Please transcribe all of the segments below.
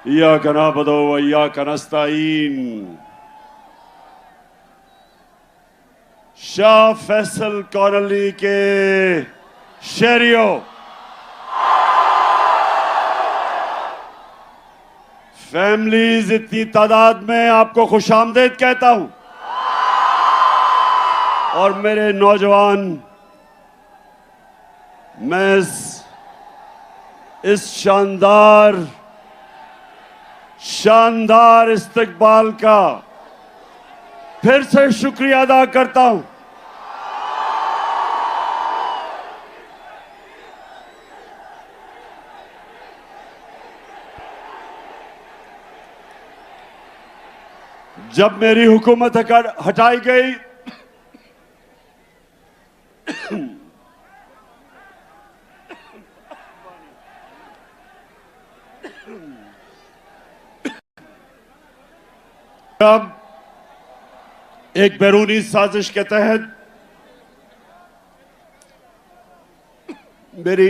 इय्याक नअबुदु व इय्याक नस्तईन। शाह फैसल कॉलोनी के शहरियों, फैमिलीज, इतनी तादाद में आपको खुशामदीद कहता हूं। और मेरे नौजवान, मैं इस शानदार इस्तकबाल का फिर से शुक्रिया अदा करता हूं। जब मेरी हुकूमत हटाई गई तब एक बैरूनी साजिश के तहत मेरी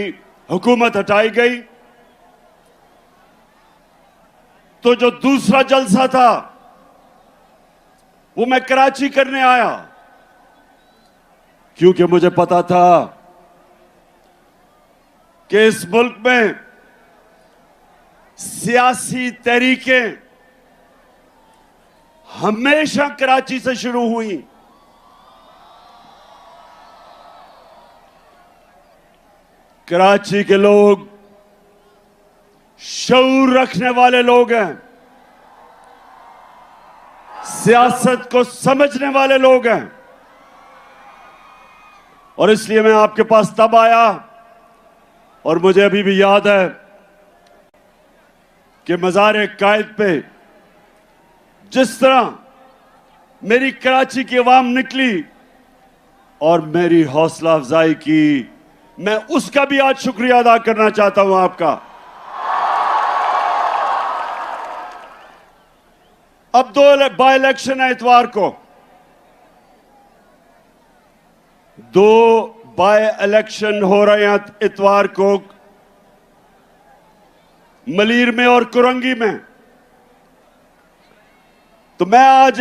हुकूमत हटाई गई, तो जो दूसरा जलसा था वो मैं कराची करने आया, क्योंकि मुझे पता था कि इस मुल्क में सियासी तहरीकें हमेशा कराची से शुरू हुई। कराची के लोग शऊर रखने वाले लोग हैं, सियासत को समझने वाले लोग हैं, और इसलिए मैं आपके पास तब आया। और मुझे अभी भी याद है कि मज़ार कायद पे जिस तरह मेरी कराची की आवाम निकली और मेरी हौसला अफजाई की, मैं उसका भी आज शुक्रिया अदा करना चाहता हूं आपका। अब 2 बाई इलेक्शन है इतवार को, 2 बाई इलेक्शन हो रहे हैं इतवार को, मलीर में और कुरंगी में। तो मैं आज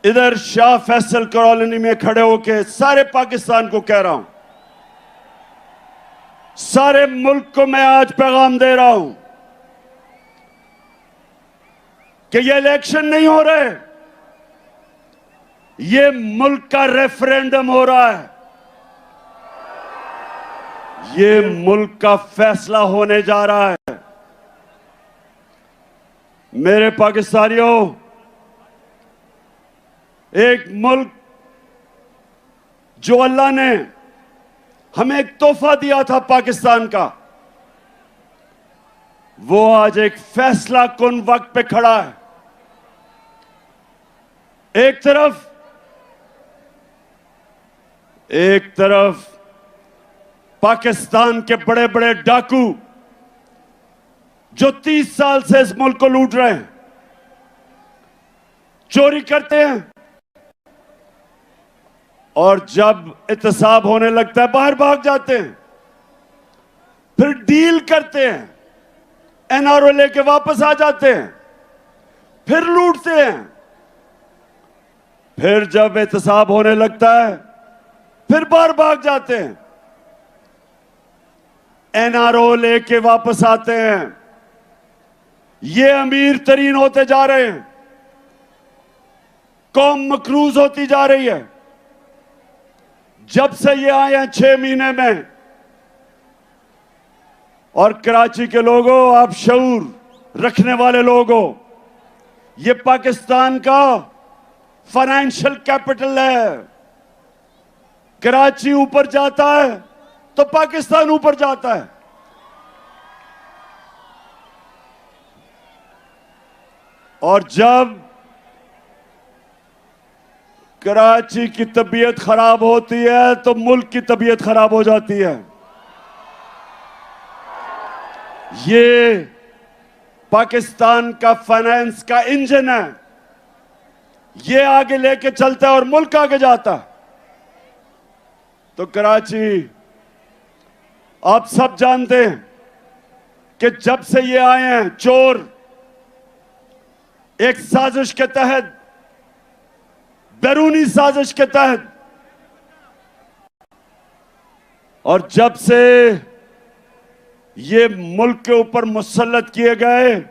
इधर शाह फैसल कॉलोनी में खड़े होकर सारे पाकिस्तान को कह रहा हूं, सारे मुल्क को मैं आज पैगाम दे रहा हूं कि ये इलेक्शन नहीं हो रहे, ये मुल्क का रेफरेंडम हो रहा है, ये मुल्क का फैसला होने जा रहा है। मेरे पाकिस्तानियों, एक मुल्क जो अल्लाह ने हमें एक तोहफा दिया था पाकिस्तान का, वो आज एक फैसला कुन वक्त पे खड़ा है। एक तरफ पाकिस्तान के बड़े बड़े डाकू जो 30 साल से इस मुल्क को लूट रहे हैं, चोरी करते हैं, और जब एहतसाब होने लगता है बाहर भाग जाते हैं, फिर डील करते हैं, एनआरओ लेके वापस आ जाते हैं, फिर लूटते हैं, फिर जब एहतसाब होने लगता है फिर बाहर भाग जाते हैं, एनआरओ लेके वापस आते हैं। ये अमीर तरीन होते जा रहे हैं, कौम मकरूज होती जा रही है। जब से ये आए हैं 6 महीने में, और कराची के लोगों, आप शऊर रखने वाले लोगों, ये पाकिस्तान का फाइनेंशियल कैपिटल है। कराची ऊपर जाता है तो पाकिस्तान ऊपर जाता है। और जब कराची की तबीयत खराब होती है तो मुल्क की तबीयत खराब हो जाती है। ये पाकिस्तान का फाइनेंस का इंजन है, ये आगे लेके चलता है और मुल्क आगे जाता है। तो कराची, आप सब जानते हैं कि जब से ये आए हैं चोर, एक साजिश के तहत, बैरूनी साजिश के तहत, और जब से ये मुल्क के ऊपर मुसल्लत किए गए,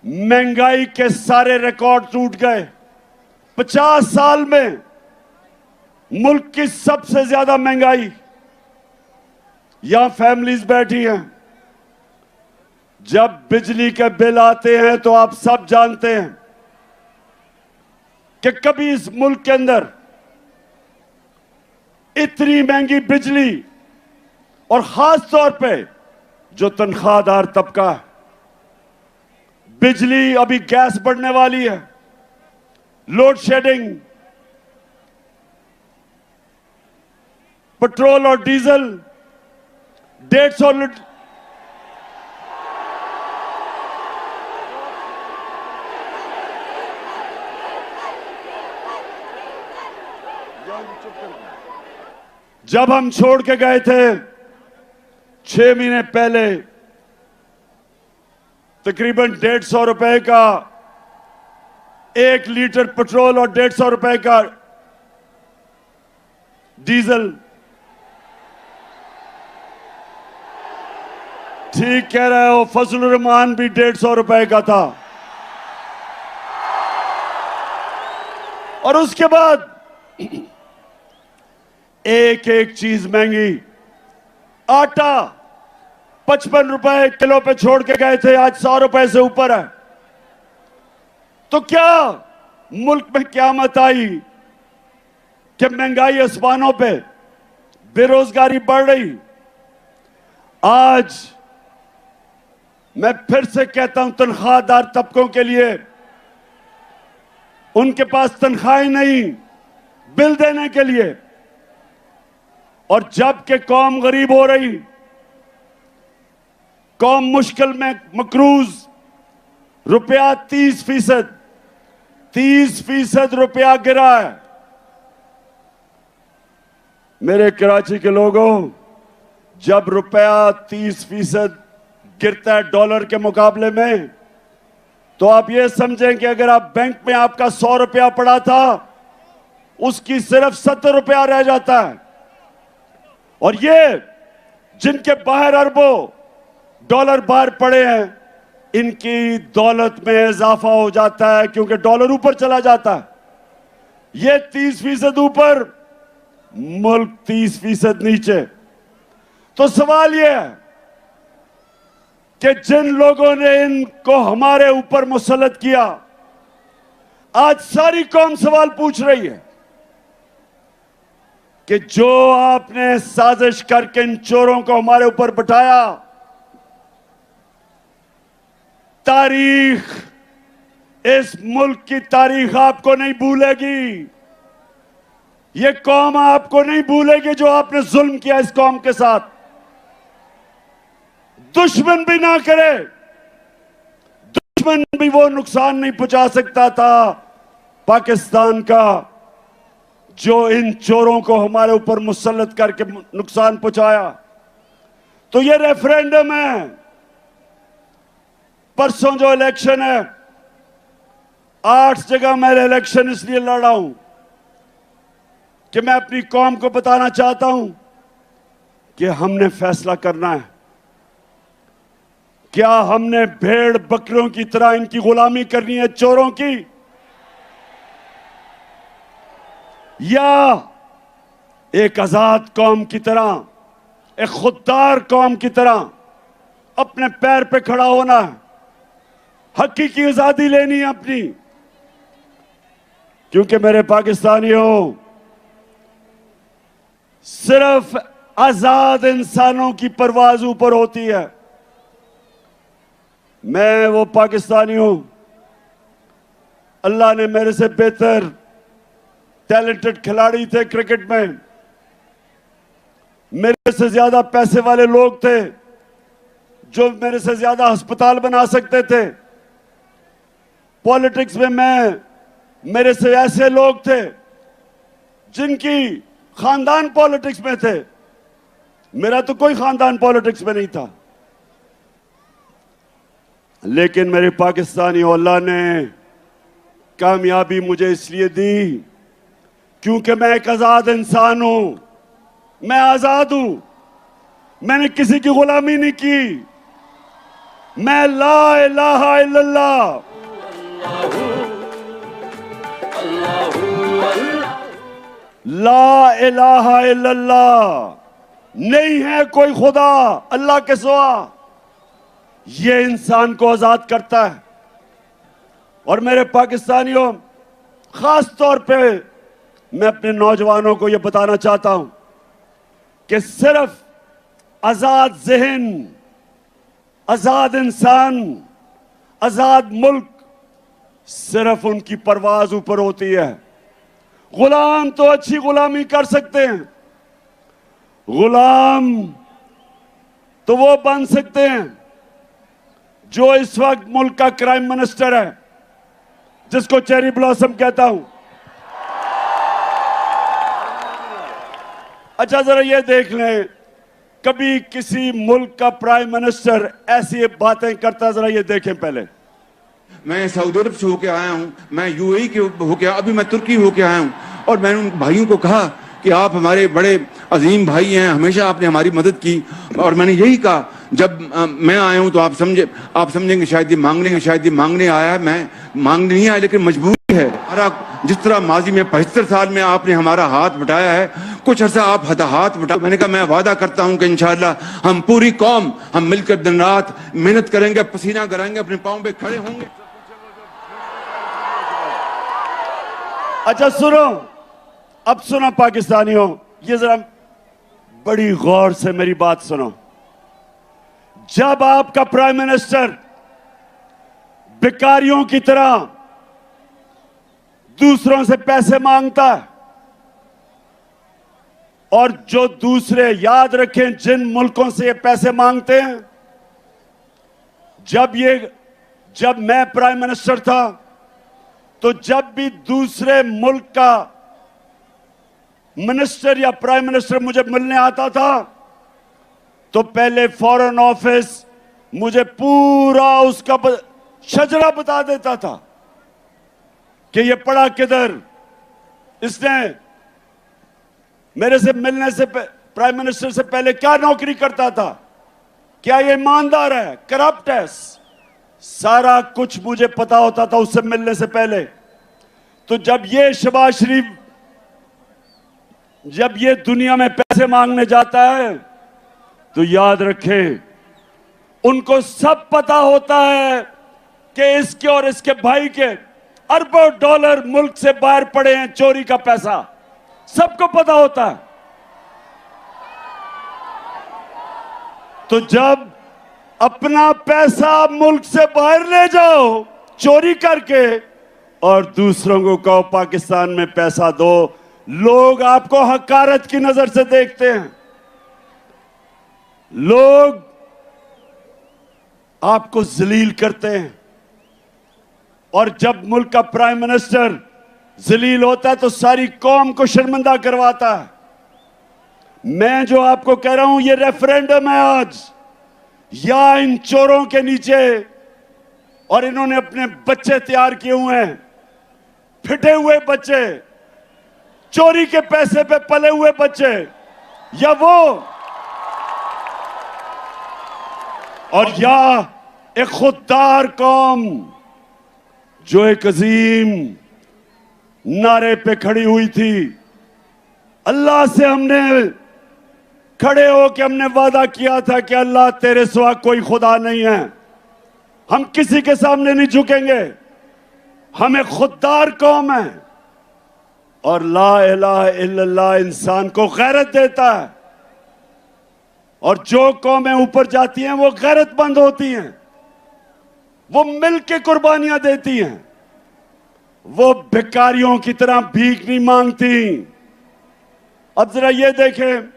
महंगाई के सारे रिकॉर्ड टूट गए। 50 साल में मुल्क की सबसे ज्यादा महंगाई। यहां फैमिलीज बैठी हैं, जब बिजली के बिल आते हैं तो आप सब जानते हैं कि कभी इस मुल्क के अंदर इतनी महंगी बिजली, और खास तौर पे जो तनख्वाहदार तबका है, बिजली, अभी गैस बढ़ने वाली है, लोड शेडिंग, पेट्रोल और डीजल 150 जब हम छोड़ के गए थे 6 महीने पहले, तकरीबन 150 रुपए का 1 लीटर पेट्रोल और 150 रुपए का डीजल। ठीक कह रहे हो, फजलुर रहमान भी 150 रुपए का था। और उसके बाद एक एक चीज महंगी। आटा 55 रुपए किलो पे छोड़ के गए थे, आज 100 रुपए से ऊपर है। तो क्या मुल्क में क़यामत आई कि महंगाई आसमानों पे, बेरोजगारी बढ़ रही? आज मैं फिर से कहता हूं, तनख्वाहदार तबकों के लिए, उनके पास तनख्वाहें नहीं बिल देने के लिए, और जबकि कौम गरीब हो रही, कौम मुश्किल में मकरूज, रुपया 30% रुपया गिरा है। मेरे कराची के लोगों, जब रुपया 30% गिरता है डॉलर के मुकाबले में, तो आप ये समझें कि अगर आप बैंक में आपका 100 रुपया पड़ा था, उसकी सिर्फ 70 रुपया रह जाता है। और ये जिनके बाहर अरबों डॉलर बाहर पड़े हैं, इनकी दौलत में इजाफा हो जाता है, क्योंकि डॉलर ऊपर चला जाता है। ये 30% ऊपर, मुल्क 30% नीचे। तो सवाल यह है कि जिन लोगों ने इनको हमारे ऊपर मुसल्लत किया, आज सारी कौम सवाल पूछ रही है कि जो आपने साजिश करके इन चोरों को हमारे ऊपर बिठाया, तारीख, इस मुल्क की तारीख आपको नहीं भूलेगी। ये कौम आपको नहीं भूलेगी जो आपने जुल्म किया इस कौम के साथ। दुश्मन भी ना करे, दुश्मन भी वो नुकसान नहीं पहुंचा सकता था पाकिस्तान का, जो इन चोरों को हमारे ऊपर मुसल्लत करके नुकसान पहुंचाया। तो ये रेफरेंडम है, परसों जो इलेक्शन है, 8 जगह मैं इलेक्शन इसलिए लड़ा हूं कि मैं अपनी कौम को बताना चाहता हूं कि हमने फैसला करना है। क्या हमने भेड़ बकरियों की तरह इनकी गुलामी करनी है, चोरों की, या एक आजाद कौम की तरह, एक खुददार कौम की तरह अपने पैर पे खड़ा होना है, हकीकी आजादी लेनी है अपनी? क्योंकि मेरे पाकिस्तानियों, सिर्फ आजाद इंसानों की परवाज ऊपर होती है। मैं वो पाकिस्तानी हूं, अल्लाह ने मेरे से बेहतर टैलेंटेड खिलाड़ी थे क्रिकेट में, मेरे से ज्यादा पैसे वाले लोग थे जो मेरे से ज्यादा अस्पताल बना सकते थे। पॉलिटिक्स में मेरे से ऐसे लोग थे जिनकी खानदान पॉलिटिक्स में थे, मेरा तो कोई खानदान पॉलिटिक्स में नहीं था, लेकिन मेरे पाकिस्तानी औलाद ने कामयाबी मुझे इसलिए दी क्योंकि मैं एक आजाद इंसान हूं, मैं आजाद हूं, मैंने किसी की गुलामी नहीं की। मैं ला इलाहा इल्लल्लाह, ला इलाहा इल्लल्लाह, नहीं है कोई खुदा अल्लाह के सिवा, ये इंसान को आजाद करता है। और मेरे पाकिस्तानियों, खास तौर पे मैं अपने नौजवानों को यह बताना चाहता हूं कि सिर्फ आजाद ज़हन, आजाद इंसान, आजाद मुल्क, सिर्फ उनकी परवाज ऊपर होती है। गुलाम तो अच्छी गुलामी कर सकते हैं, गुलाम तो वो बन सकते हैं जो इस वक्त मुल्क का क्राइम मिनिस्टर है, जिसको चेरी ब्लॉसम कहता हूं। अच्छा, जरा ये देख लें, कभी किसी मुल्क का प्राइम मिनिस्टर ऐसी बातें करता, जरा ये देखें। पहले मैं सऊदी अरब से होके आया हूं, मैं यूएई के होके, अभी मैं तुर्की होके आया हूं, और मैंने उन भाइयों को कहा कि आप हमारे बड़े अजीम भाई हैं, हमेशा आपने हमारी मदद की। और मैंने यही कहा, जब मैं आया हूं तो आप समझेंगे शायद ये मांगने, आया है। मैं मांगने नहीं आया, लेकिन मजबूरी है। जिस तरह माजी में 75 साल में आपने हमारा हाथ बटाया है, कुछ अर्सा आप हाथ बटा। मैंने कहा मैं वादा करता हूं कि इंशाअल्लाह हम पूरी कौम, हम मिलकर दिन रात मेहनत करेंगे, पसीना कराएंगे, अपने पांव पे खड़े होंगे। अच्छा सुनो, अब सुनो पाकिस्तानियों, ये जरा बड़ी गौर से मेरी बात सुनो। जब आपका प्राइम मिनिस्टर भिखारियों की तरह दूसरों से पैसे मांगता है, और जो दूसरे, याद रखें, जिन मुल्कों से ये पैसे मांगते हैं, जब मैं प्राइम मिनिस्टर था, तो जब भी दूसरे मुल्क का मिनिस्टर या प्राइम मिनिस्टर मुझे मिलने आता था, तो पहले फॉरेन ऑफिस मुझे पूरा उसका शजरा बता देता था कि ये पढ़ा किधर, इसने मेरे से मिलने से, प्राइम मिनिस्टर से पहले क्या नौकरी करता था, क्या ये ईमानदार है, करप्ट है, सारा कुछ मुझे पता होता था उससे मिलने से पहले। तो जब ये शहबाज शरीफ, जब ये दुनिया में पैसे मांगने जाता है, तो याद रखें, उनको सब पता होता है कि इसके और इसके भाई के अरबों डॉलर मुल्क से बाहर पड़े हैं, चोरी का पैसा, सबको पता होता है। तो जब अपना पैसा मुल्क से बाहर ले जाओ चोरी करके, और दूसरों को कहो पाकिस्तान में पैसा दो, लोग आपको हकारत की नजर से देखते हैं, लोग आपको जलील करते हैं। और जब मुल्क का प्राइम मिनिस्टर जलील होता है तो सारी कौम को शर्मिंदा करवाता है। मैं जो आपको कह रहा हूं, ये रेफरेंडम है आज, या इन चोरों के नीचे, और इन्होंने अपने बच्चे तैयार किए हुए हैं, फिटे हुए बच्चे, चोरी के पैसे पे पले हुए बच्चे, या वो, और या एक खुददार कौम जो एक अजीम नारे पे खड़ी हुई थी। अल्लाह से हमने खड़े हो के हमने वादा किया था कि अल्लाह तेरे सिवा कोई खुदा नहीं है, हम किसी के सामने नहीं झुकेंगे, हम एक खुददार कौम है। और ला इलाहा इल्लल्लाह इंसान को गैरत देता है, और जो कौमें ऊपर जाती हैं वो गैरतमंद होती हैं, वो मिलके कुर्बानियां देती हैं, वो भिखारियों की तरह भीख नहीं मांगती। अब जरा ये देखें,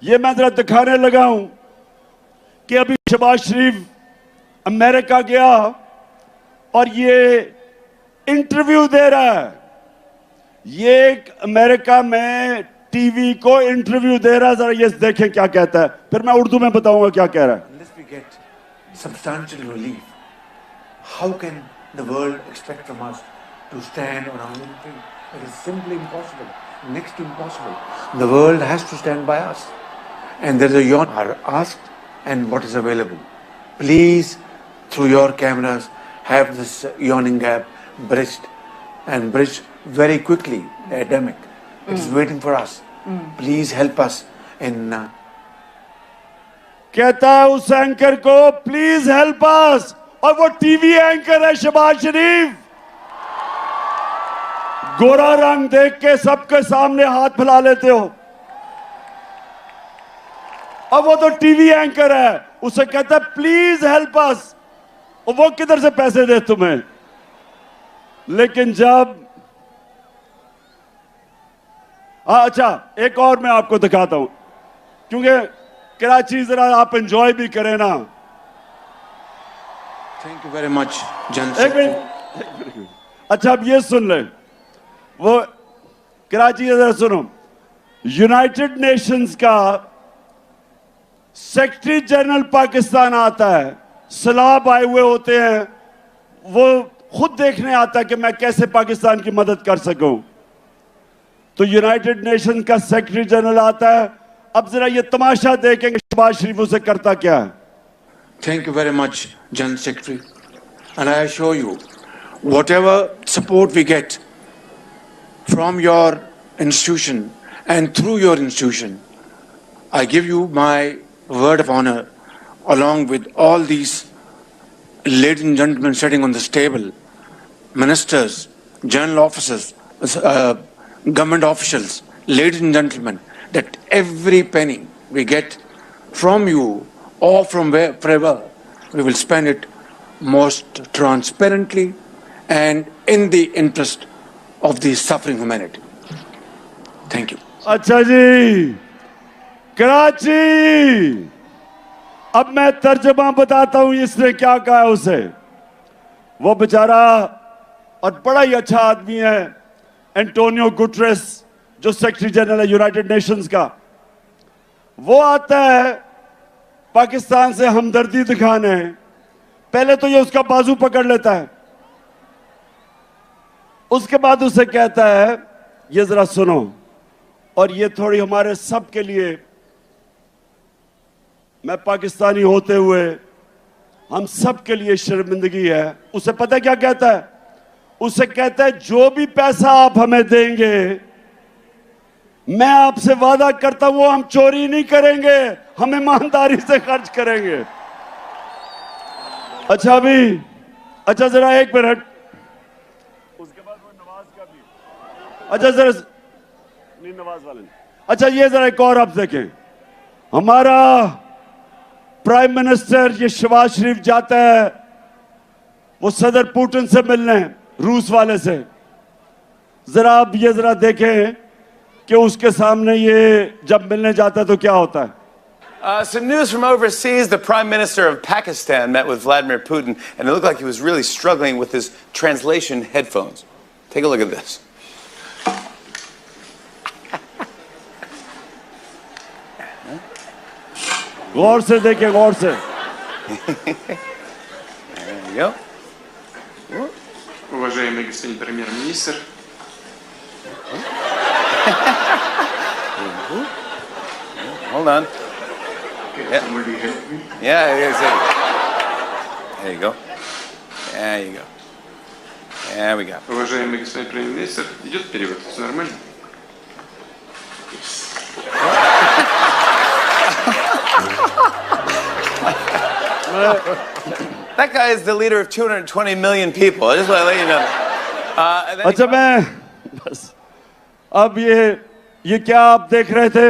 ये मैं जरा दिखाने लगा हूं कि अभी शहबाज शरीफ अमेरिका गया और ये इंटरव्यू दे रहा है। ये एक अमेरिका में टीवी को इंटरव्यू दे रहा है, जरा ये देखें क्या कहता है, फिर मैं उर्दू में बताऊंगा क्या कह रहा है. Unless we get substantial relief, how can the world expect from us to stand on our own feet? It is simply impossible, next to impossible. The world has to stand by us. And there is a yawn are asked and what is available. Please, through your cameras, have this yawning gap bridged and bridged very quickly. The epidemic. It is waiting for us. Please help us in कहता है उस anchor को please help us, और वो TV anchor है शहबाज शरीफ. गोरा रंग देख के सबके सामने हाथ फैला लेते हो. अब वो तो टीवी एंकर है, उसे कहता है प्लीज हेल्प अस, और वो किधर से पैसे दे तुम्हें. लेकिन जब अच्छा, एक और मैं आपको दिखाता हूं, क्योंकि कराची जरा आप एंजॉय भी करें ना. Thank you very much, General एक Secretary. मिनट. अच्छा, अब ये सुन ले, वो कराची जरा सुनो. यूनाइटेड नेशंस का सेक्रेटरी जनरल पाकिस्तान आता है, सलाब आए हुए होते हैं, वो खुद देखने आता है कि मैं कैसे पाकिस्तान की मदद कर सकूं. तो यूनाइटेड नेशन का सेक्रेटरी जनरल आता है. अब जरा ये तमाशा देखेंगे शहबाज शरीफ उसे करता क्या है. Thank you very much, General Secretary. And I assure you, whatever support we get from your institution and through your institution, I give you my word of honor, along with all these ladies and gentlemen sitting on this table, ministers, general officers, government officials, ladies and gentlemen, that every penny we get from you or from wherever, we will spend it most transparently and in the interest of the suffering humanity. Thank you. अच्छा जी, कराची. अब मैं तर्जमा बताता हूं इसने क्या कहा उसे. वो बेचारा और बड़ा ही अच्छा आदमी है, एंटोनियो गुटरेस, जो सेक्रेटरी जनरल है यूनाइटेड नेशंस का. वो आता है पाकिस्तान से हमदर्दी दिखाने. पहले तो ये उसका बाजू पकड़ लेता है, उसके बाद उसे कहता है ये जरा सुनो, और ये थोड़ी हमारे सब के लिए, मैं पाकिस्तानी होते हुए हम सब के लिए शर्मिंदगी है. उसे पता है क्या कहता है? उसे कहता है जो भी पैसा आप हमें देंगे, मैं आपसे वादा करता हूं वो हम चोरी नहीं करेंगे, हम ईमानदारी से खर्च करेंगे. अच्छा अभी, अच्छा जरा एक मिनट, उसके बाद वो नवाज का भी. अच्छा जरा नहीं, नवाज वाले. अच्छा ये जरा एक और आप देखें, हमारा प्राइम मिनिस्टर ये शहबाज शरीफ जाता है वो सदर पुतिन से मिलने, रूस वाले से. जरा आप ये जरा देखें कि उसके सामने ये जब मिलने जाता है तो क्या होता है. Some news from overseas. The Prime Minister of Pakistan met with Vladimir Putin, and it looked like he was really struggling with his translation headphones. Take a look at this. गौर से देखें, गौर से. There you go. Уважаемый господин премьер-министр, Hold on. can somebody help me? Yeah, it is. There you go. There you go. There we go. Уважаемый господин премьер-министр, идет перевод, все нормально? That guy is the leader of 220 million people. I just want to let you know. And then he- अच्छा मैं बस, अब ये क्या आप देख रहे थे,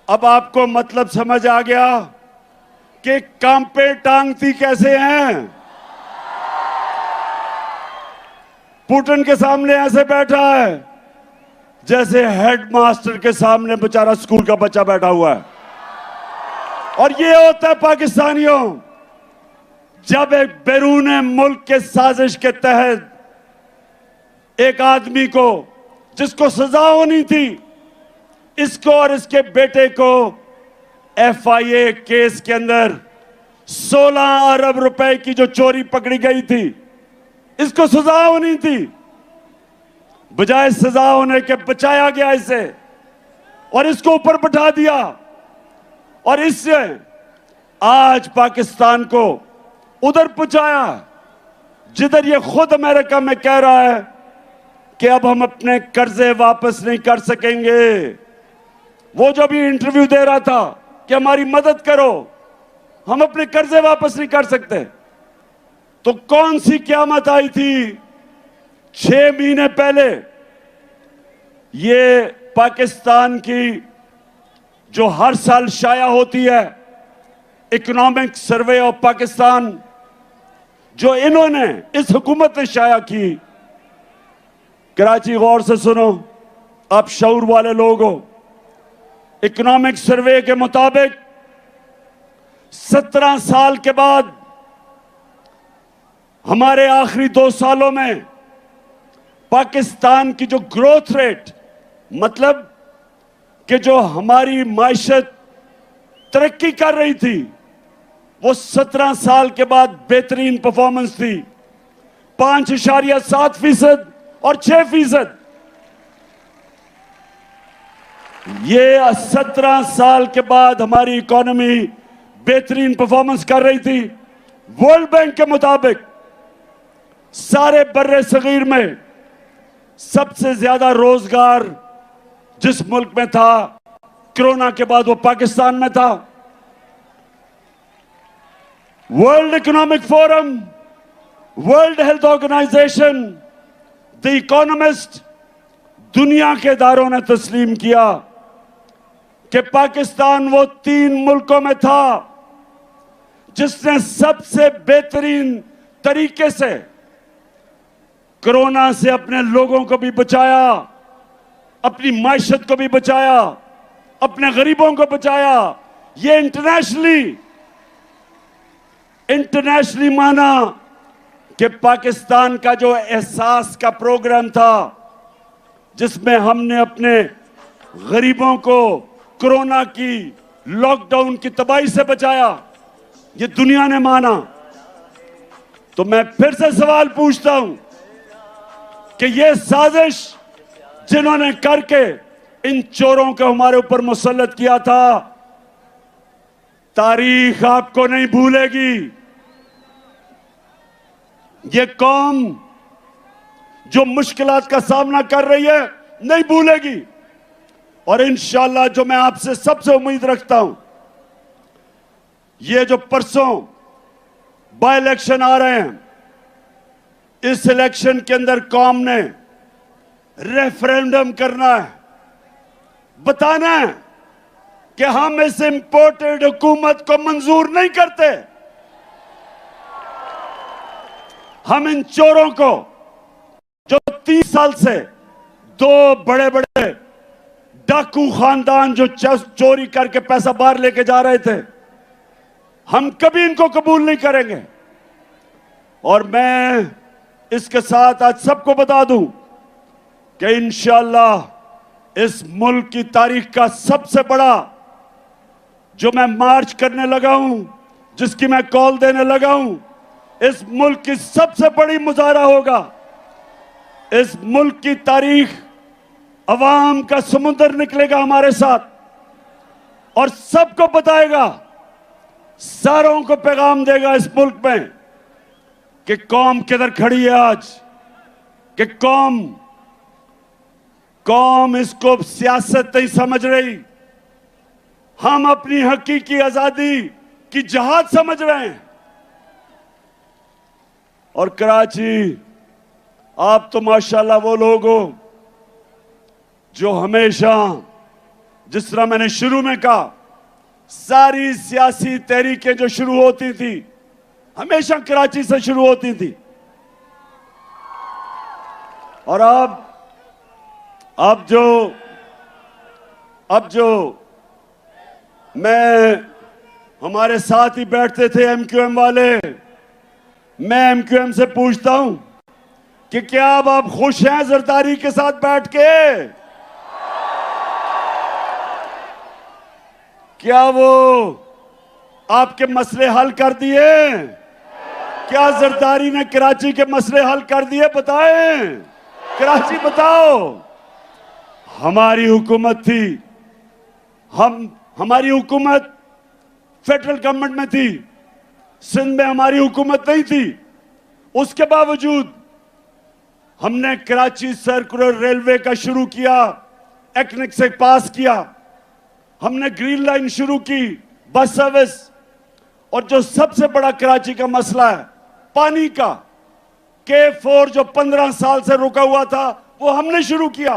अब आपको मतलब समझ आ गया कि कांपे टांगती कैसे हैं. पुतिन के सामने ऐसे बैठा है जैसे हेडमास्टर के सामने बेचारा स्कूल का बच्चा बैठा हुआ है. और ये होता है पाकिस्तानियों, जब एक बैरून मुल्क के साजिश के तहत एक आदमी को, जिसको सजा होनी थी, इसको और इसके बेटे को FIA केस के अंदर 16 अरब रुपए की जो चोरी पकड़ी गई थी, इसको सजा होनी थी। बजाय सजा होने के बचाया गया इसे और इसको ऊपर बैठा दिया, और इससे आज पाकिस्तान को उधर पहुंचाया जिधर ये खुद अमेरिका में कह रहा है कि अब हम अपने कर्जे वापस नहीं कर सकेंगे। वो जो भी इंटरव्यू दे रहा था कि हमारी मदद करो, हम अपने कर्जे वापस नहीं कर सकते। तो कौन सी क़यामत आई थी 6 महीने पहले? ये पाकिस्तान की जो हर साल शाया होती है इकोनॉमिक सर्वे ऑफ पाकिस्तान, जो इन्होंने इस हुकूमत ने शाया की। कराची गौर से सुनो, आप शऊर वाले लोग हो। इकोनॉमिक सर्वे के मुताबिक 17 साल के बाद हमारे आखिरी 2 सालों में पाकिस्तान की जो ग्रोथ रेट, मतलब कि जो हमारी मायशत तरक्की कर रही थी, वो 17 साल के बाद बेहतरीन परफॉर्मेंस थी। 5.7% और 6%। ये 17 साल के बाद हमारी इकोनॉमी बेहतरीन परफॉर्मेंस कर रही थी। वर्ल्ड बैंक के मुताबिक सारे बर्रे सगीर में सबसे ज्यादा रोजगार जिस मुल्क में था कोरोना के बाद, वो पाकिस्तान में था। World Economic Forum, World Health Organization, the Economist, दुनिया के इदारों ने तस्लीम किया कि पाकिस्तान वो 3 मुल्कों में था जिसने सबसे बेहतरीन तरीके से कोरोना से अपने लोगों को भी बचाया, अपनी मायशत को भी बचाया, अपने गरीबों को बचाया। ये इंटरनेशनली माना कि पाकिस्तान का जो एहसास का प्रोग्राम था, जिसमें हमने अपने गरीबों को कोरोना की लॉकडाउन की तबाही से बचाया, ये दुनिया ने माना। तो मैं फिर से सवाल पूछता हूं कि ये साजिश जिन्होंने करके इन चोरों को हमारे ऊपर मुसल्लत किया था, तारीख आपको नहीं भूलेगी। ये कौम जो मुश्किलात का सामना कर रही है नहीं भूलेगी। और इंशाअल्लाह जो मैं आपसे सबसे उम्मीद रखता हूं, ये जो परसों बाय इलेक्शन आ रहे हैं, इस इलेक्शन के अंदर कौम ने रेफरेंडम करना है, बताना है कि हम इस इंपोर्टेड हुकूमत को मंजूर नहीं करते। हम इन चोरों को जो 30 साल से 2 बड़े बड़े डाकू खानदान जो चोरी करके पैसा बाहर लेके जा रहे थे, हम कभी इनको कबूल नहीं करेंगे। और मैं इसके साथ आज सबको बता दूं कि इंशाअल्लाह इस मुल्क की तारीख का सबसे बड़ा जो मैं मार्च करने लगा हूं, जिसकी मैं कॉल देने लगा हूं, इस मुल्क की सबसे बड़ी मुजाहरा होगा। इस मुल्क की तारीख, अवाम का समुंदर निकलेगा हमारे साथ और सबको बताएगा, सारों को पैगाम देगा इस मुल्क में कि कौम किधर खड़ी है आज, कि कौम इसको सियासत नहीं समझ रही, हम अपनी हकीकी आजादी की जहाद समझ रहे हैं। और कराची, आप तो माशाल्लाह वो लोग हो जो हमेशा, जिस तरह मैंने शुरू में कहा, सारी सियासी तहरीकें जो शुरू होती थी हमेशा कराची से शुरू होती थी। और अब जो मैं, हमारे साथ ही बैठते थे MQM वाले, मैं MQM से पूछता हूं कि क्या अब आप खुश हैं जरदारी के साथ बैठ के? क्या वो आपके मसले हल कर दिए? क्या जरदारी ने कराची के मसले हल कर दिए? बताएं, कराची बताओ। हमारी हुकूमत थी, हमारी हुकूमत फेडरल गवर्नमेंट में थी, सिंध में हमारी हुकूमत नहीं थी। उसके बावजूद हमने कराची सर्कुलर रेलवे का शुरू किया, एक्निक से पास किया। हमने ग्रीन लाइन शुरू की, बस सर्विस। और जो सबसे बड़ा कराची का मसला है पानी का, K4 जो 15 साल से रुका हुआ था, वो हमने शुरू किया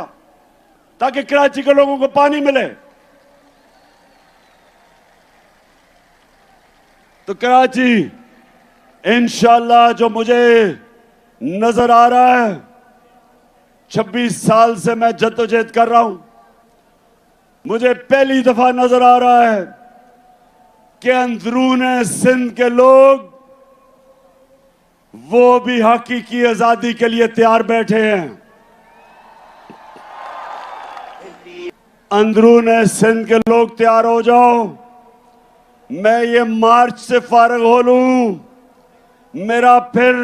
ताकि कराची के लोगों को पानी मिले। तो कराची इंशाल्लाह जो मुझे नजर आ रहा है, 26 साल से मैं जद्दोजहद कर रहा हूं, मुझे पहली दफा नजर आ रहा है कि अंदरूने सिंध के लोग वो भी हकीकी आजादी के लिए तैयार बैठे हैं। अंदरूने सिंध के लोग तैयार हो जाओ। मैं ये मार्च से फारिग हो लूं, मेरा फिर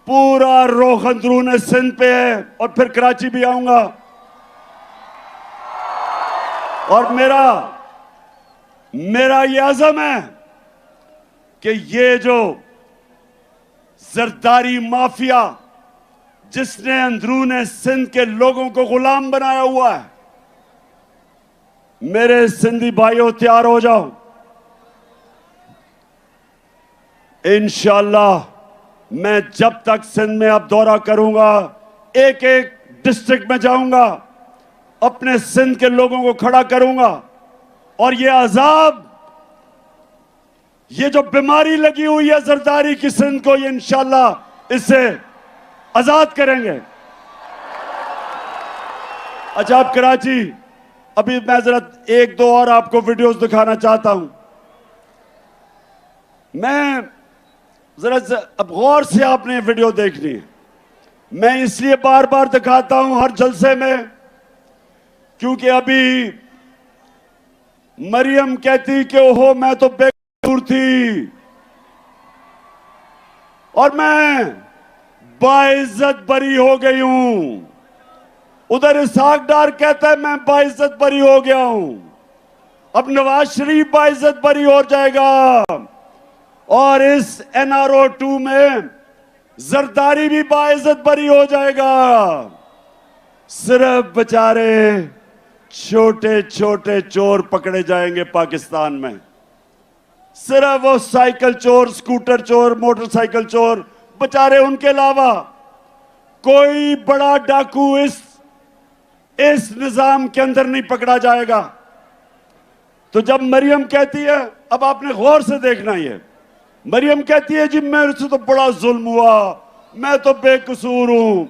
पूरा रुख अंदरूने सिंध पे है और फिर कराची भी आऊंगा। और मेरा ये अज़म है कि ये जो जरदारी माफिया जिसने अंदरूने सिंध के लोगों को गुलाम बनाया हुआ है, मेरे सिंधी भाइयों तैयार हो जाओ। इंशाल्लाह मैं जब तक सिंध में अब दौरा करूंगा, एक एक डिस्ट्रिक्ट में जाऊंगा, अपने सिंध के लोगों को खड़ा करूंगा और ये अजाब, ये जो बीमारी लगी हुई है जरदारी की सिंध को, ये इंशाल्लाह इससे आजाद करेंगे। अच्छा, आप कराची, अभी मैं जरा एक दो और आपको वीडियोस दिखाना चाहता हूं। मैं जरा अब गौर से आपने वीडियो देखनी है। मैं इसलिए बार बार दिखाता हूं हर जलसे में क्योंकि अभी मरियम कहती कि ओहो मैं तो बेकसूर थी और मैं बाइज्जत बरी हो गई हूं। उधर इसहाक डार कहता है मैं बाइज्जत बरी हो गया हूं। अब नवाज शरीफ बाइज्जत बरी हो जाएगा और इस NRO 2 में जरदारी भी बाइज्जत बरी हो जाएगा। सिर्फ बेचारे छोटे छोटे चोर पकड़े जाएंगे पाकिस्तान में। सिर्फ वो साइकिल चोर, स्कूटर चोर, मोटरसाइकिल चोर, बेचारे, उनके अलावा कोई बड़ा डाकू इस निजाम के अंदर नहीं पकड़ा जाएगा। तो जब मरियम कहती है, अब आपने गौर से देखना, ये मरियम कहती है जी मेरे से तो बड़ा जुल्म हुआ, मैं तो बेकसूर हूं।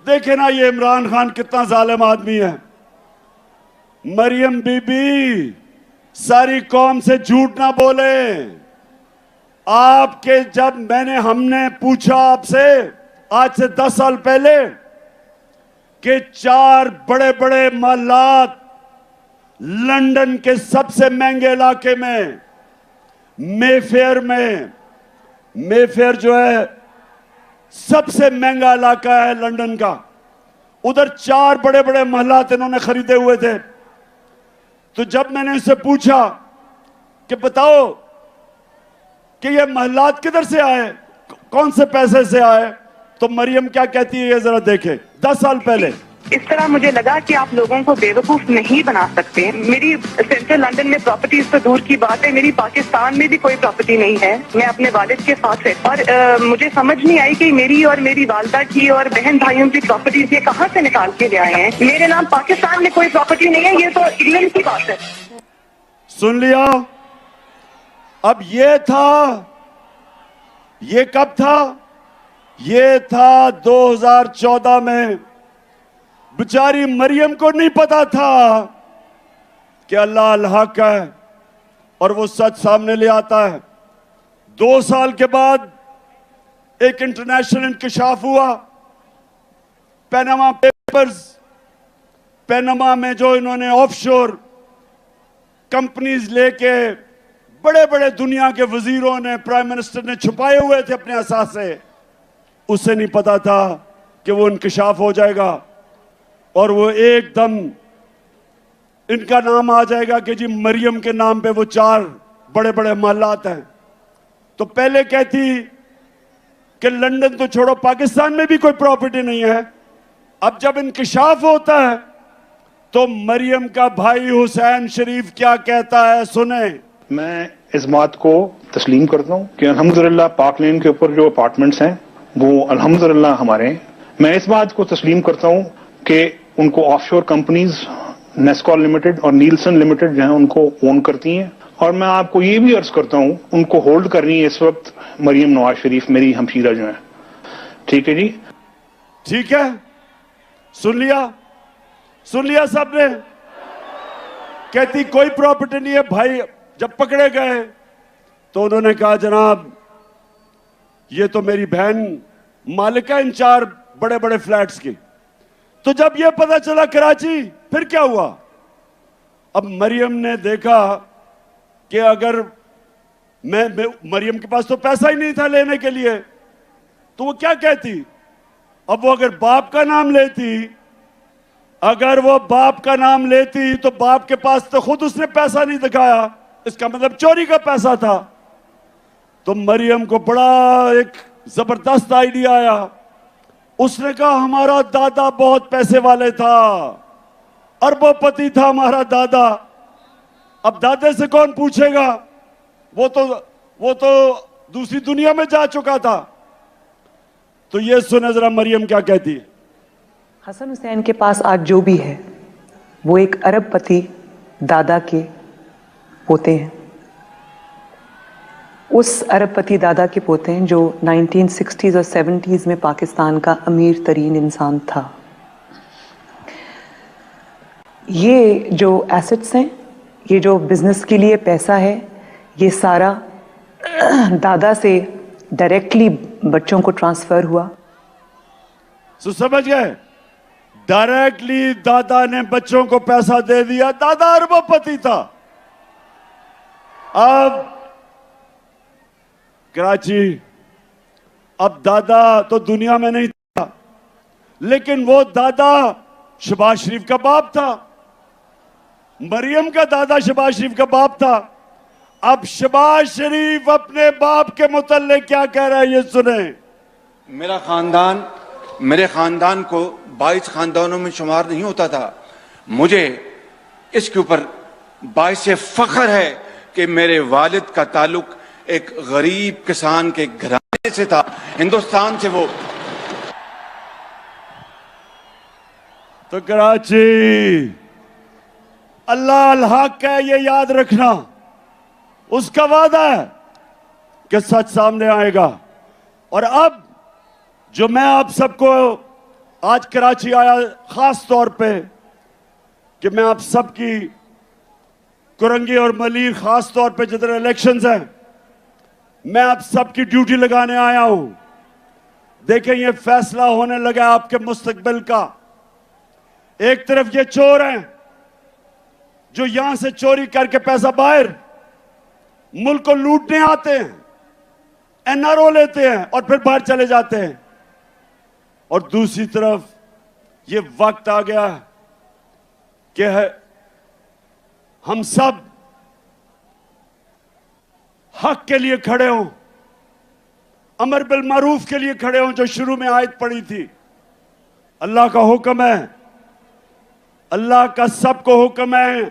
देखे ना ये इमरान खान कितना जालिम आदमी है। मरियम बीबी, सारी कौम से झूठ ना बोले। आपके जब हमने पूछा आपसे आज से 10 साल पहले कि 4 बड़े बड़े महलात लंदन के सबसे महंगे इलाके में, मेफेयर में, मेफेयर जो है सबसे महंगा इलाका है लंदन का, उधर 4 बड़े बड़े महलात इन्होंने खरीदे हुए थे। तो जब मैंने इससे पूछा कि बताओ कि ये महलात किधर से आए, कौन से पैसे से आए, तो मरियम क्या कहती है ये जरा देखें। 10 साल पहले इस तरह मुझे लगा कि आप लोगों को बेवकूफ नहीं बना सकते। मेरी सेंट्रल लंदन में प्रॉपर्टीज तो दूर की बात है, मेरी पाकिस्तान में भी कोई प्रॉपर्टी नहीं है। मैं अपने वालिद के साथ है और मुझे समझ नहीं आई कि मेरी और मेरी वालदा की और बहन भाइयों की प्रॉपर्टीज ये कहाँ से निकाल के ले आए हैं। मेरे नाम पाकिस्तान में कोई प्रॉपर्टी नहीं है, ये तो इंग्लैंड की बात है। सुन लिया। अब ये कब था? ये था 2014 में। बेचारी मरियम को नहीं पता था कि अल्लाह अल हक है और वो सच सामने ले आता है। 2 साल के बाद एक इंटरनेशनल इंकशाफ हुआ, पैनामा पेपर्स। पैनामा में जो इन्होंने ऑफशोर कंपनीज लेके बड़े बड़े दुनिया के वजीरों ने, प्राइम मिनिस्टर ने छुपाए हुए थे अपने असासे। उसे नहीं पता था कि वो इंकशाफ हो जाएगा और वो एकदम इनका नाम आ जाएगा कि जी मरियम के नाम पे वो 4 बड़े बड़े महलात हैं। तो पहले कहती कि लंदन तो छोड़ो, पाकिस्तान में भी कोई प्रॉपर्टी नहीं है। अब जब इंकशाफ होता है तो मरियम का भाई हुसैन शरीफ क्या कहता है, सुने। मैं इस बात को तस्लीम करता हूँ कि अल्हम्दुलिल्लाह पाक लेन के ऊपर जो अपार्टमेंट्स हैं वो अल्हम्दुलिल्लाह हमारे हैं। मैं इस बात को तस्लीम करता हूँ कि उनको ऑफशोर कंपनीज नेस्कॉल लिमिटेड और नीलसन लिमिटेड जो है उनको ओन करती हैं। और मैं आपको ये भी अर्ज करता हूँ उनको होल्ड कर रही है इस वक्त मरियम नवाज शरीफ, मेरी हमशीरा जो है। ठीक है जी, ठीक है, सुन लिया सबने। कहती कोई प्रॉपर्टी नहीं है। भाई जब पकड़े गए तो उन्होंने कहा जनाब ये तो मेरी बहन मालिक है इन 4 बड़े बड़े फ्लैट्स की। तो जब ये पता चला कराची, फिर क्या हुआ? अब मरियम ने देखा कि अगर मरियम के पास तो पैसा ही नहीं था लेने के लिए, तो वो क्या कहती? अब वो अगर बाप का नाम लेती तो बाप के पास तो खुद उसने पैसा नहीं दिखाया, इसका मतलब चोरी का पैसा था। तो मरियम को बड़ा एक जबरदस्त आइडिया आया। उसने कहा हमारा दादा बहुत पैसे वाले था, अरबोपति था हमारा दादा। अब दादे से कौन पूछेगा, वो तो दूसरी दुनिया में जा चुका था। तो ये सुने जरा मरियम क्या कहती है। हसन हुसैन के पास आज जो भी है वो एक अरबपति दादा के पोते हैं। उस अरबपति दादा के पोते हैं जो 1960s और 70s में पाकिस्तान का अमीर तरीन इंसान था। ये जो एसेट्स हैं, ये जो बिजनेस के लिए पैसा है, ये सारा दादा से डायरेक्टली बच्चों को ट्रांसफर हुआ। तो समझ गए, डायरेक्टली दादा ने बच्चों को पैसा दे दिया। दादा अरबपति था। अब कराची, अब दादा तो दुनिया में नहीं था, लेकिन वो दादा शहबाज शरीफ का बाप था। मरियम का दादा शहबाज शरीफ का बाप था। अब शहबाज शरीफ अपने बाप के मुतल्लिक क्या कह रहा है, ये सुने। मेरे खानदान को 22 खानदानों में शुमार नहीं होता था। मुझे इसके ऊपर बाइस फख्र है कि मेरे वालिद का ताल्लुक एक गरीब किसान के घराने से था, हिंदुस्तान से। वो तो कराची अल्लाह अल हक है, ये याद रखना। उसका वादा है कि सच सामने आएगा। और अब जो मैं आप सबको आज कराची आया खास तौर पे कि मैं आप सबकी कुरंगी और मलीर, खास तौर पे जिधर इलेक्शंस हैं, मैं आप सबकी ड्यूटी लगाने आया हूं। देखें, ये फैसला होने लगा आपके मुस्तकबिल का। एक तरफ ये चोर हैं जो यहां से चोरी करके पैसा बाहर मुल्क को लूटने आते हैं, एनआरओ लेते हैं और फिर बाहर चले जाते हैं। और दूसरी तरफ ये वक्त आ गया कि हम सब हक के लिए खड़े हों, अमर बिल मारूफ के लिए खड़े हों, जो शुरू में आयत पड़ी थी। अल्लाह का हुक्म है, अल्लाह का सबको हुक्म है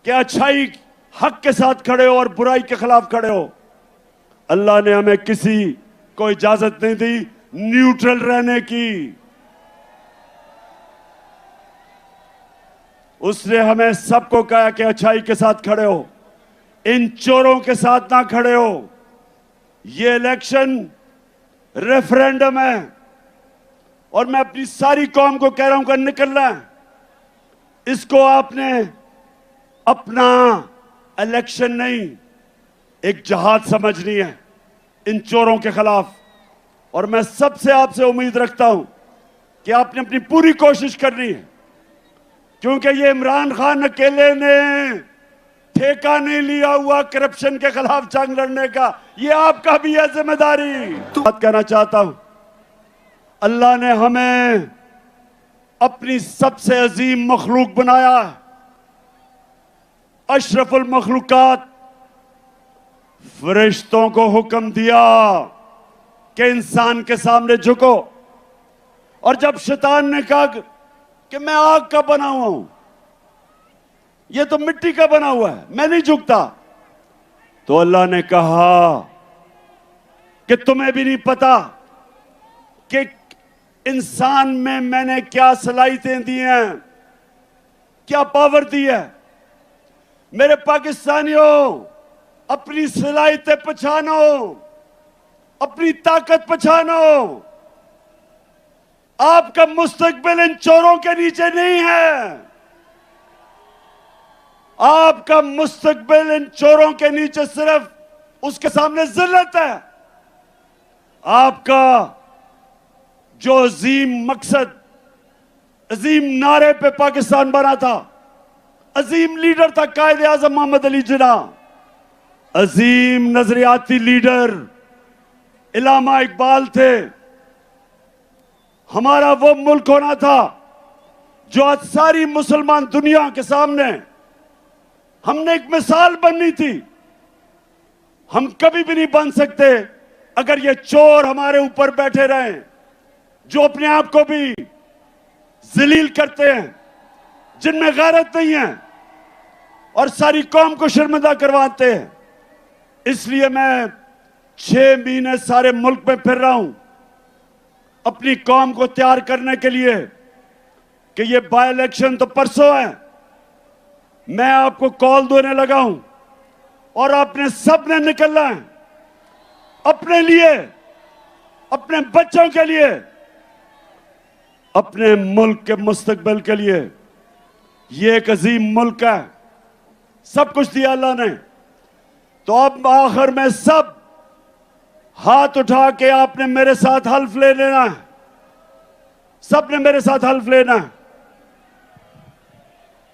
कि अच्छाई हक के साथ खड़े हो और बुराई के खिलाफ खड़े हो। अल्लाह ने हमें किसी को इजाजत नहीं दी न्यूट्रल रहने की। उसने हमें सबको कहा कि अच्छाई के साथ खड़े हो, इन चोरों के साथ ना खड़े हो। ये इलेक्शन रेफरेंडम है और मैं अपनी सारी कौम को कह रहा हूं कि निकलना है। इसको आपने अपना इलेक्शन नहीं, एक जहाद समझनी है इन चोरों के खिलाफ। और मैं सबसे आपसे उम्मीद रखता हूं कि आपने अपनी पूरी कोशिश करनी है, क्योंकि ये इमरान खान अकेले ने ठेका नहीं लिया हुआ करप्शन के खिलाफ जंग लड़ने का, ये आपका भी है जिम्मेदारी। बात कहना चाहता हूं, अल्लाह ने हमें अपनी सबसे अजीम मखलूक बनाया, अशरफुल मखलूकात। फरिश्तों को हुक्म दिया कि इंसान के सामने झुको, और जब शैतान ने कहा कि मैं आग का बना हुआ हूं, ये तो मिट्टी का बना हुआ है, मैं नहीं झुकता, तो अल्लाह ने कहा कि तुम्हें भी नहीं पता कि इंसान में मैंने क्या सलाहियतें दी हैं, क्या पावर दी है। मेरे पाकिस्तानियों, अपनी सलाहियतें पहचानो, अपनी ताकत पहचानो। आपका मुस्तकबिल इन चोरों के नीचे नहीं है, आपका मुस्तकबिल इन चोरों के नीचे सिर्फ उसके सामने जिल्लत है। आपका जो अजीम मकसद, अजीम नारे पे पाकिस्तान बना था, अजीम लीडर था कायदे आजम मोहम्मद अली जिन्ना, अजीम नजरियाती लीडर इलामा इकबाल थे। हमारा वो मुल्क होना था जो आज सारी मुसलमान दुनिया के सामने हमने एक मिसाल बननी थी। हम कभी भी नहीं बन सकते अगर ये चोर हमारे ऊपर बैठे रहें, जो अपने आप को भी जलील करते हैं, जिनमें गैरत नहीं है और सारी कौम को शर्मिंदा करवाते हैं। इसलिए मैं 6 महीने सारे मुल्क में फिर रहा हूं अपनी कौम को तैयार करने के लिए कि ये बाय इलेक्शन तो परसों है। मैं आपको कॉल देने लगा हूं और आपने सब ने निकलना है अपने लिए, अपने बच्चों के लिए, अपने मुल्क के मुस्तकबिल के लिए। ये एक अजीम मुल्क है, सब कुछ दिया अल्लाह ने। तो अब आखिर में सब हाथ उठा के आपने मेरे साथ हल्फ ले लेना है, सबने मेरे साथ हल्फ लेना है।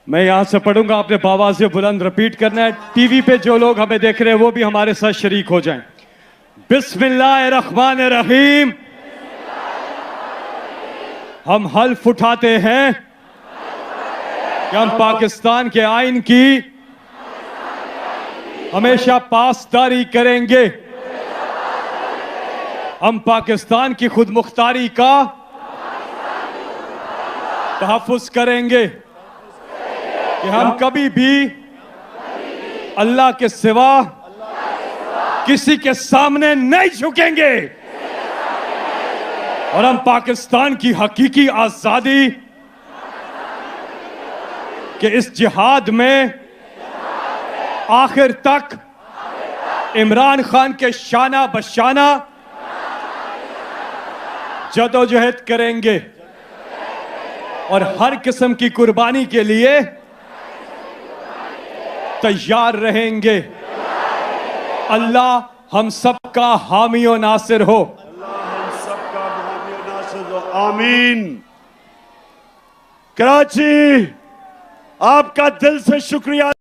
मैं यहां से पढ़ूंगा, आपने बाबा से बुलंद रिपीट करना है। टीवी पे जो लोग हमें देख रहे हैं वो भी हमारे साथ शरीक हो जाएं। बिस्मिल्लाहिर्रहमानिर्रहीम। हम हल्फ उठाते हैं कि हम पाकिस्तान के आइन की हमेशा पासदारी करेंगे। हम पाकिस्तान की खुद मुख्तारी का तहफ़्फ़ुज़ करेंगे कि हम कभी भी अल्लाह के सिवा किसी के सामने नहीं झुकेंगे, और हम पाकिस्तान की हकीकी आजादी के इस जिहाद में आखिर तक इमरान खान के शाना बशाना जदोजहद करेंगे और हर किस्म की कुर्बानी के लिए तैयार रहेंगे। अल्लाह हम सबका हामी और नासिर हो। अल्लाह हम सबका हामी और नासिर हो, आमीन। कराची, आपका दिल से शुक्रिया।